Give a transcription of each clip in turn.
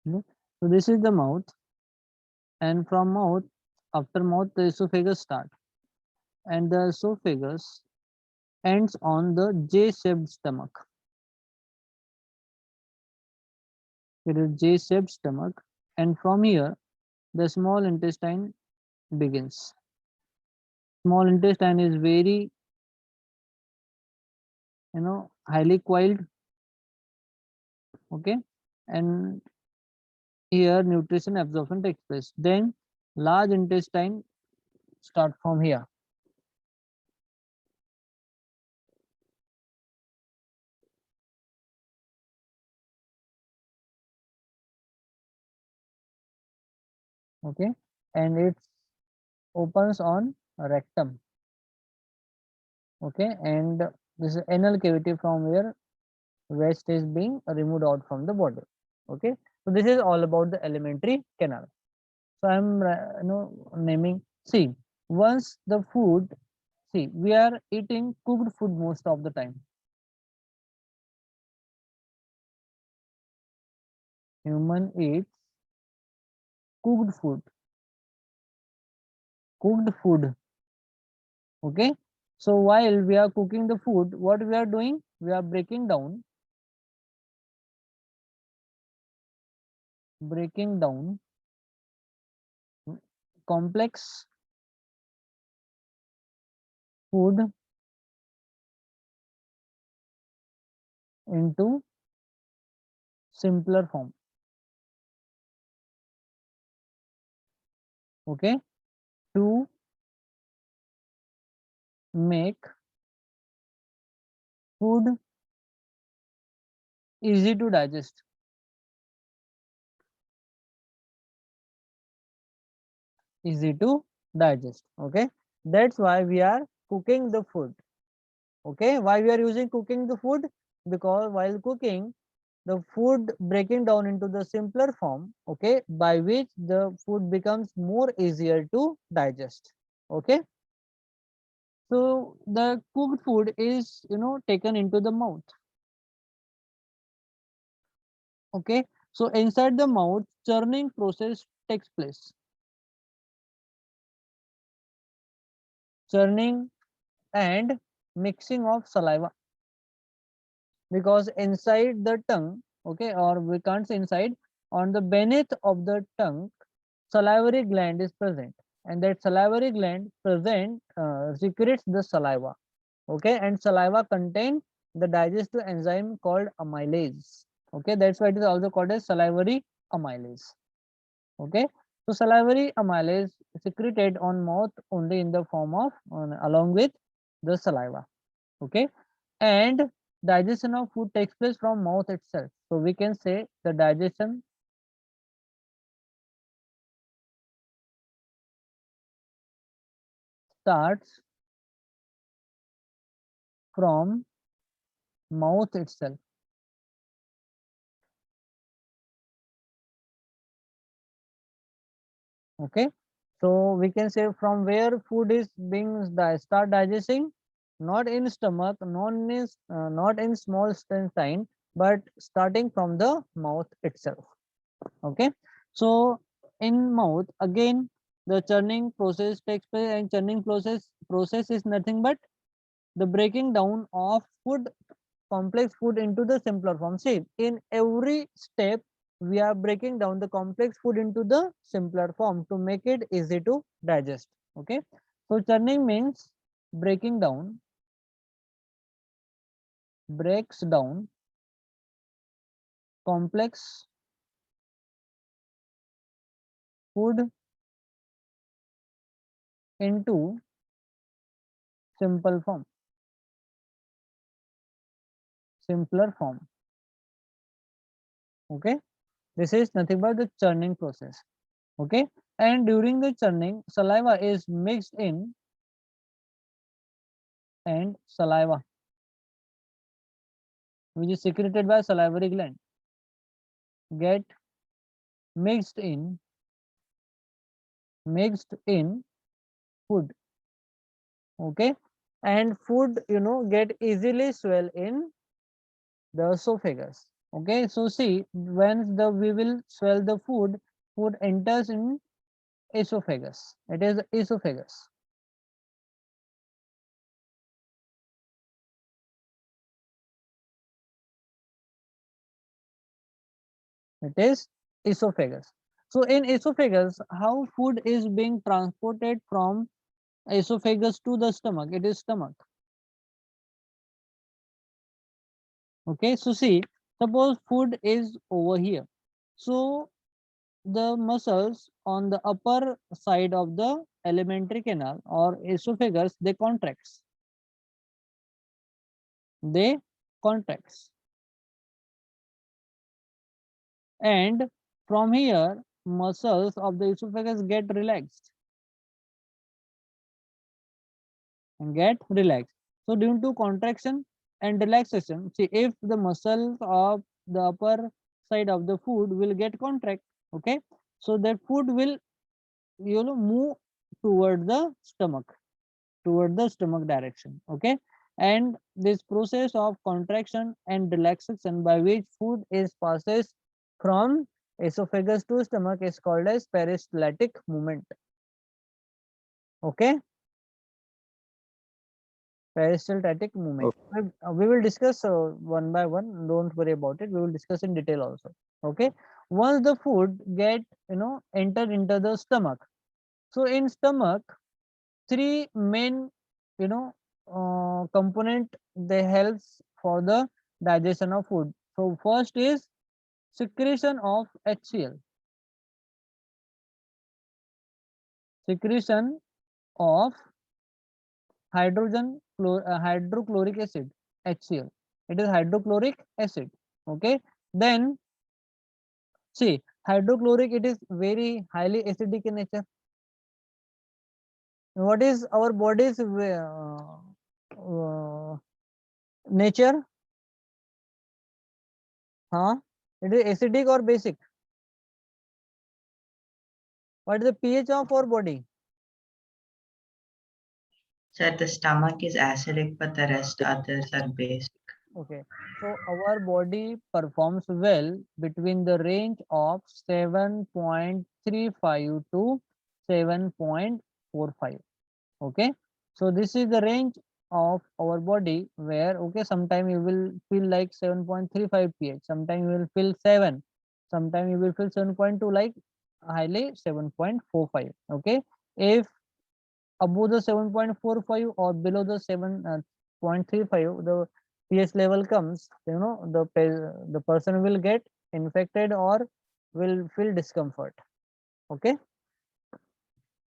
Okay. So this is the mouth, and from mouth, after mouth, the esophagus start, and the esophagus ends on the J-shaped stomach. It is J-shaped stomach, and from here, the small intestine begins. Small intestine is very, highly coiled. Okay, and here nutrition absorption takes place. Then large intestine start from here. Okay, and it opens on rectum. Okay, and this is anal cavity from where waste is being removed out from the body. Okay, so this is all about the alimentary canal. So I'm naming. See, once the food, see, we are eating cooked food most of the time. Human eats cooked food. Cooked food. Okay, so while we are cooking the food, what we are doing, we are breaking down complex food into simpler form. Okay, to make food easy to digest. Easy to digest. Okay, that's why we are cooking the food. Okay, why we are using cooking the food? Because while cooking the food breaking down into the simpler form, okay, by which the food becomes more easier to digest. Okay, so the cooked food is taken into the mouth. Okay, so inside the mouth churning process takes place. Churning and mixing of saliva, because inside the tongue, okay, or we can't say inside, on the beneath of the tongue, salivary gland is present, and that salivary gland present secretes the saliva. Okay, and saliva contain the digestive enzyme called amylase. Okay, that's why it is also called as salivary amylase. Okay, so salivary amylase secreted on mouth only in the form of along with the saliva. Okay, and digestion of food takes place from mouth itself. So we can say the digestion starts from mouth itself. Okay, so we can say from where food is being start digesting, not in stomach, not in small intestine, but starting from the mouth itself. Okay, so in mouth again the churning process takes place, and churning process is nothing but the breaking down of food, complex food into the simpler form. See, in every step we are breaking down the complex food into the simpler form to make it easy to digest. Okay, so churning means breaking down, breaks down complex food into simple form, simpler form. Okay, this is nothing but the churning process. Okay, and during the churning saliva is mixed in, and saliva which is secreted by salivary gland get mixed in, food. Okay, and food get easily swell in the esophagus. Okay, so see, when we will swallow the food, food enters in esophagus. It is esophagus. It is esophagus. So in esophagus, how food is being transported from esophagus to the stomach? It is stomach. Okay, so see, suppose food is over here. So the muscles on the upper side of the alimentary canal or esophagus, they contracts. They contracts. And from here, muscles of the esophagus get relaxed and get relaxed. So due to contraction and relaxation, see, if the muscles of the upper side of the food will get contract, okay, so that food will move toward the stomach, toward the stomach direction, okay. And this process of contraction and relaxation by which food is passes from esophagus to stomach is called as peristaltic movement, okay. Peristaltic movement. Okay. We will discuss one by one. Don't worry about it. We will discuss in detail also. Okay. Once the food get entered into the stomach. So in stomach, three main component they helps for the digestion of food. So first is secretion of HCl. Secretion of hydrochloric acid, HCl. It is hydrochloric acid. Okay. Then see, hydrochloric, it is very highly acidic in nature. What is our body's nature? Huh? It is acidic or basic? What is the pH of our body? Sir, the stomach is acidic, but the rest others are basic. Okay. So our body performs well between the range of 7.35 to 7.45. Okay. So this is the range of our body where, okay, sometime you will feel like 7.35 pH, sometime you will feel 7, sometime you will feel 7.2, like highly 7.45. Okay. If above the 7.45 or below the 7.35 the pH level comes, the person will get infected or will feel discomfort. Okay.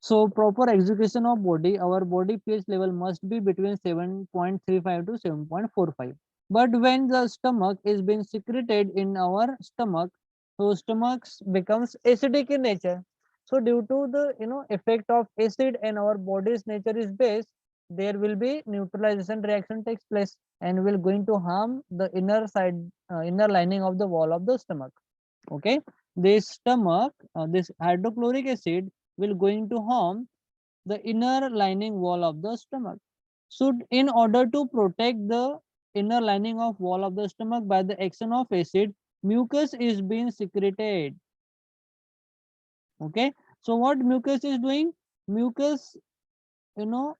So proper execution of body, our body pH level must be between 7.35 to 7.45. But when the stomach is being secreted in our stomach, so stomach becomes acidic in nature. So due to the effect of acid and our body's nature is base, there will be neutralization reaction takes place and will going to harm the inner side, inner lining of the wall of the stomach. Okay, this stomach, this hydrochloric acid will going to harm the inner lining wall of the stomach. So in order to protect the inner lining of wall of the stomach by the action of acid, mucus is being secreted. Okay, so what mucus is doing? Mucus, you know,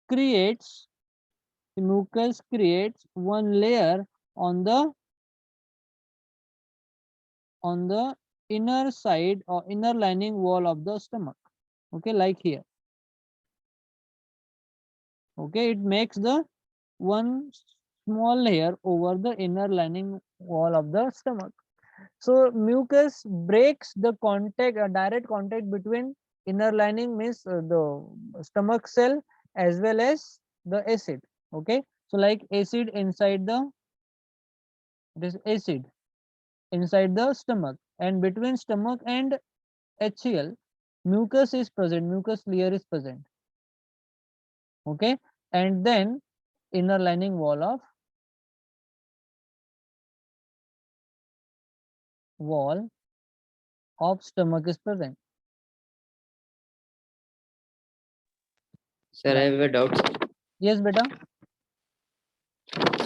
creates mucus creates one layer on the inner side or inner lining wall of the stomach. Okay, like here. Okay, it makes the one small layer over the inner lining wall of the stomach. So mucus breaks the contact, direct contact between inner lining means the stomach cell as well as the acid. Okay, so like acid inside this acid inside the stomach, and between stomach and HCl, mucus is present, mucus layer is present. Okay, and then inner lining wall of stomach is present. Sir, I Like, have a doubt. yes, beta.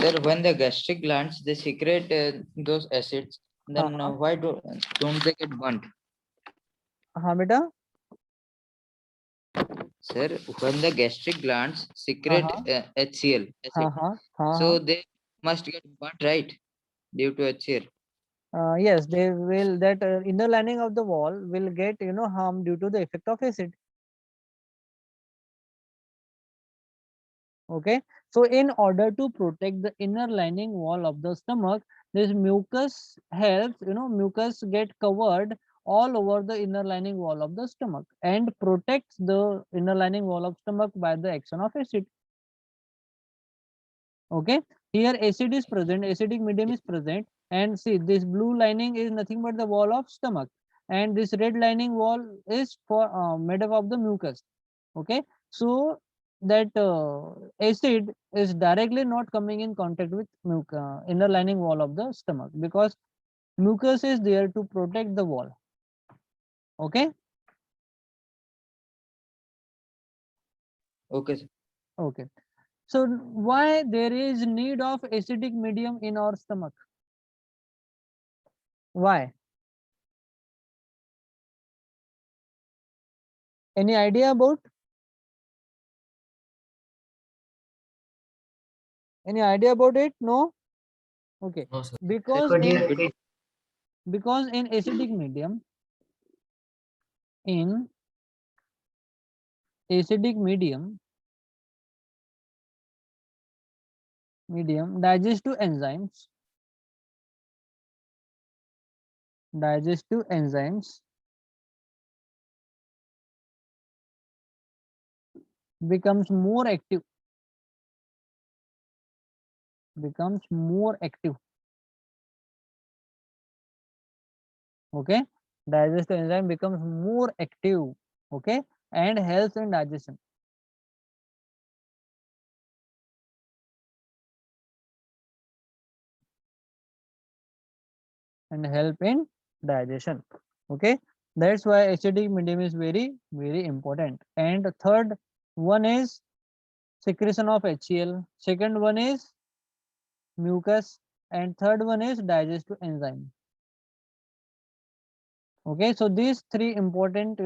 Sir, when the gastric glands they secrete those acids, then why don't they get burnt? हाँ बेटा. Sir, when the gastric glands secrete HCl, acid, so they must get burnt, right? Due to HCl. Yes, they will. That inner lining of the wall will get harm due to the effect of acid. Okay, so in order to protect the inner lining wall of the stomach, this mucus helps, mucus get covered all over the inner lining wall of the stomach and protects the inner lining wall of stomach by the action of acid. Okay, here acid is present, acidic medium is present, and see this blue lining is nothing but the wall of stomach, and this red lining wall is for made up of the mucus. Okay, so that acid is directly not coming in contact with inner lining wall of the stomach, because mucus is there to protect the wall. Okay. Okay, sir. Okay, so why there is need of acidic medium in our stomach? Why? Any idea about? Any idea about it? No. Okay. No, sir. Because Could you in repeat? because in acidic medium, in acidic medium, digestive enzymes becomes more active. Okay, digestive enzyme becomes more active. Okay, and helps in digestion. And help in digestion. Okay, that's why acidic medium is very, very important. And third one is secretion of HCl. Second one is mucus, and third one is digestive enzyme. Okay, so these three important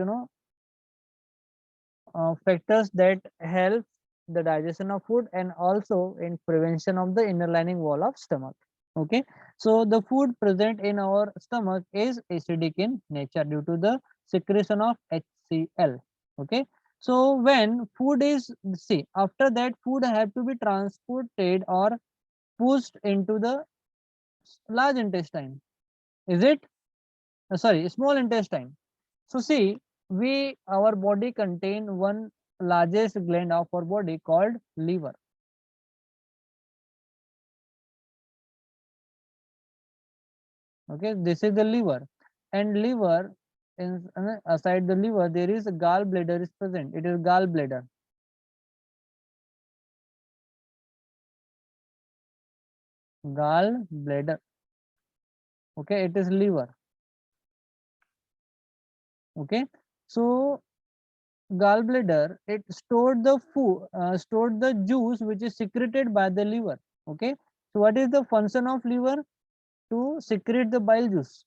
factors that help the digestion of food and also in prevention of the inner lining wall of stomach. Okay, so the food present in our stomach is acidic in nature due to the secretion of HCl. Okay, so when food is, see, after that food have to be transported or pushed into the large intestine. Is it? Sorry, small intestine. So see, our body contain one largest gland of our body called liver. Okay, this is the liver, and liver, in aside the liver there is a gallbladder is present. It is gallbladder. Gallbladder. Okay, it is liver. Okay, so gallbladder, it stored the food, stored the juice which is secreted by the liver. Okay, so what is the function of liver? To secrete the bile juice.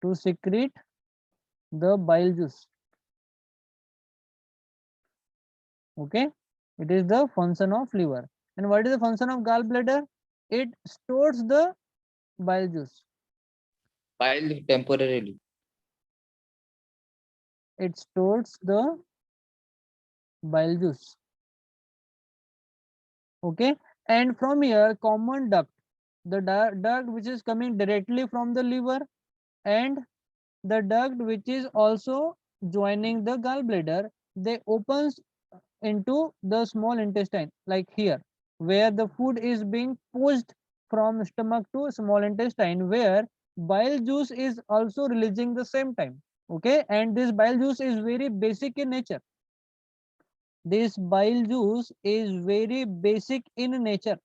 To secrete the bile juice. Okay, it is the function of liver. And what is the function of gallbladder? It stores the bile juice. Bile temporarily. It stores the bile juice. Okay, and from here common duct, the duct which is coming directly from the liver, and the duct which is also joining the gallbladder, they opens into the small intestine, like here, where the food is being pushed from stomach to small intestine, where bile juice is also releasing the same time. Okay, and this bile juice is very basic in nature. This bile juice is very basic in nature.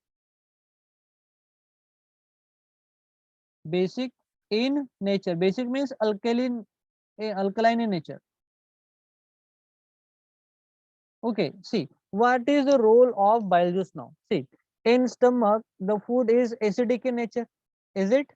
Basic in nature. Basic means alkaline in nature. Okay, see, what is the role of bile juice now? See, in stomach, the food is acidic in nature. Is it?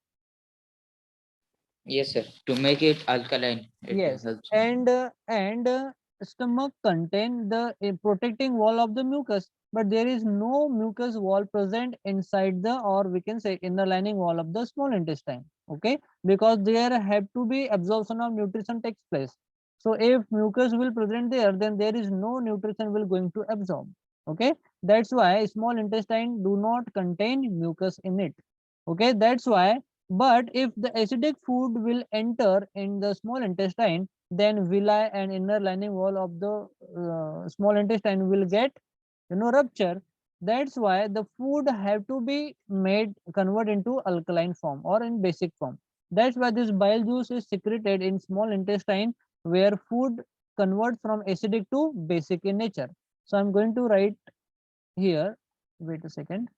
Yes, sir. To make it alkaline, it Yes. helps. And stomach contain the protecting wall of the mucus, but there is no mucus wall present inside the, or we can say inner lining wall of the small intestine. Okay, because there have to be absorption of nutrition takes place. So if mucus will present there, then there is no nutrition will going to absorb. Okay, that's why small intestine do not contain mucus in it. Okay, that's why. But if the acidic food will enter in the small intestine, then villi and inner lining wall of the small intestine will get, rupture. That's why the food have to be made convert into alkaline form or in basic form. That's why this bile juice is secreted in small intestine, where food converts from acidic to basic in nature. So I'm going to write here. Wait a second.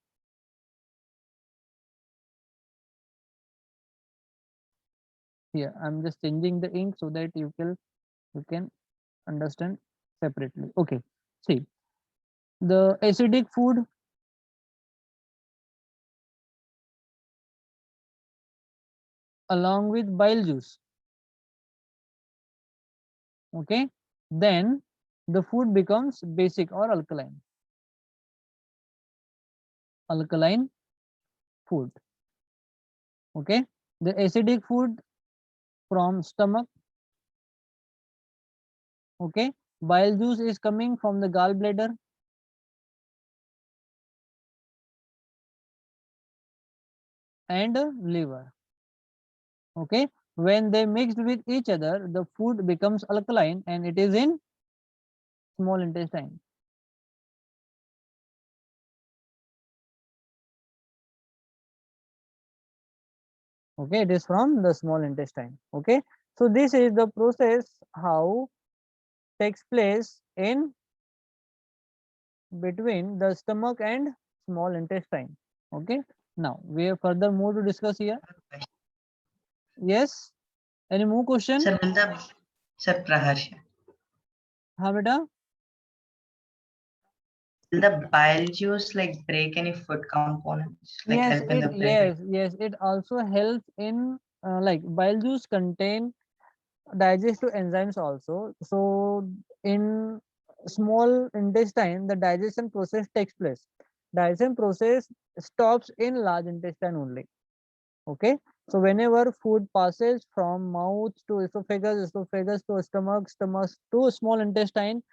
Here I'm just changing the ink so that you can understand separately. Okay, see, the acidic food along with bile juice, okay, then the food becomes basic or alkaline food. Okay, the acidic food from stomach, okay, bile juice is coming from the gallbladder, and liver. Okay, when they mixed with each other, the food becomes alkaline and it is in small intestine. Okay, it is from the small intestine. Okay, so this is the process how takes place in between the stomach and small intestine. Okay, now we have further more to discuss here. Yes, any more question? Sir, will the sir Praharsh, हाँ बेटा. will the bile juice like break any food components, like Yes, help in the break? it also helps in like bile juice contain digestive enzymes also. So in small intestine, the digestion process takes place. Digestion process stops in large intestine only. Okay, so whenever food passes from mouth to esophagus, esophagus to stomach, stomach to small intestine,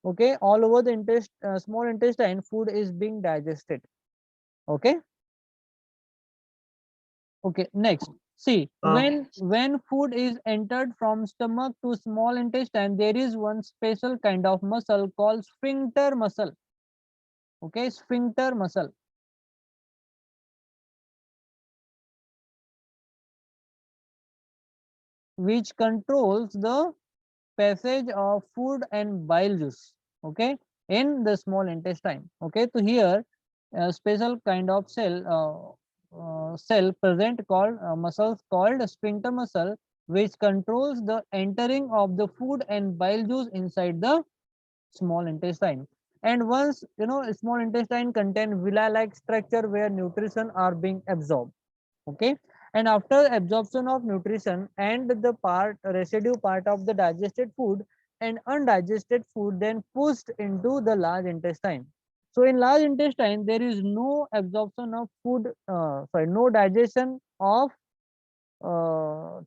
okay, all over the small intestine, food is being digested. Okay. Okay, next. See, Okay. when food is entered from stomach to small intestine, there is one special kind of muscle called sphincter muscle. Okay, sphincter muscle, which controls the passage of food and bile juice. Okay, in the small intestine. Okay, so here a special kind of cell present called muscles called sphincter muscle, which controls the entering of the food and bile juice inside the small intestine. And once small intestine contain villi like structure where nutrition are being absorbed. Okay, and after absorption of nutrition and the residue part of the digested food and undigested food then pushed into the large intestine. So in large intestine there is no absorption of food, no digestion of uh,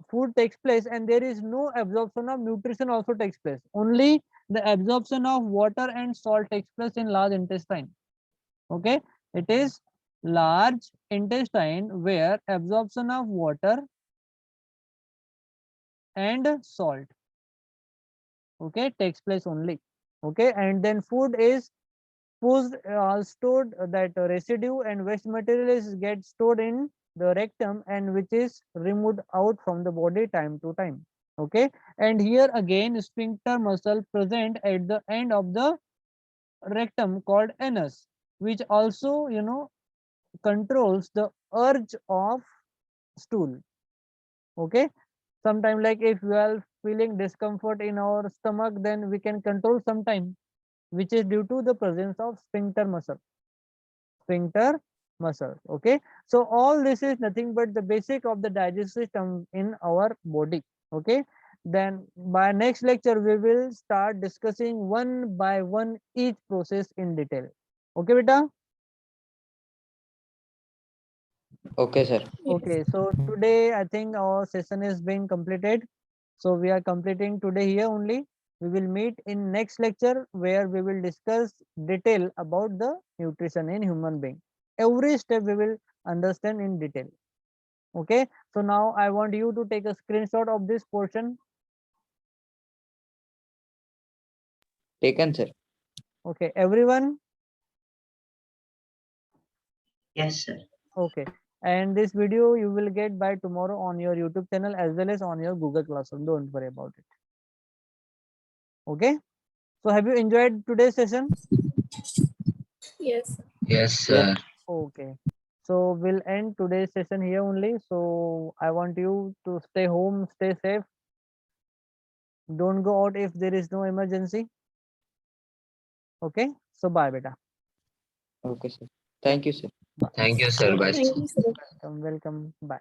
food takes place, and there is no absorption of nutrition also takes place. Only the absorption of water and salt takes place in large intestine. Okay, it is large intestine where absorption of water and salt, okay, takes place only. Okay, and then food is pushed, stored, that residue and waste material is get stored in the rectum and which is removed out from the body time to time. Okay, and here again sphincter muscle present at the end of the rectum called anus, which also controls the urge of stool. Okay, sometime like if we are feeling discomfort in our stomach, then we can control sometime. which is due to the presence of sphincter muscle. Sphincter muscles. Okay, so all this is nothing but the basic of the digestive system in our body. Okay, then by next lecture we will start discussing one by one each process in detail. Okay, beta. Okay, sir. Okay, so today I think our session is being completed. So we are completing today here only. We will meet in next lecture where we will discuss detail about the nutrition in human being. Every step we will understand in detail. Okay, so now I want you to take a screenshot of this portion. Taken, sir. Okay, everyone. Yes, sir. Okay, and this video you will get by tomorrow on your YouTube channel as well as on your Google Classroom. Don't worry about it. Okay, so have you enjoyed today's session? Yes. Yes, sir. Okay, so we'll end today's session here only. So I want you to stay home, stay safe. Don't go out if there is no emergency. Okay, so bye, beta. Okay, sir. Thank you, sir. Bye. Thank you, sir. Bye. Thank you, sir. Welcome, welcome. Bye.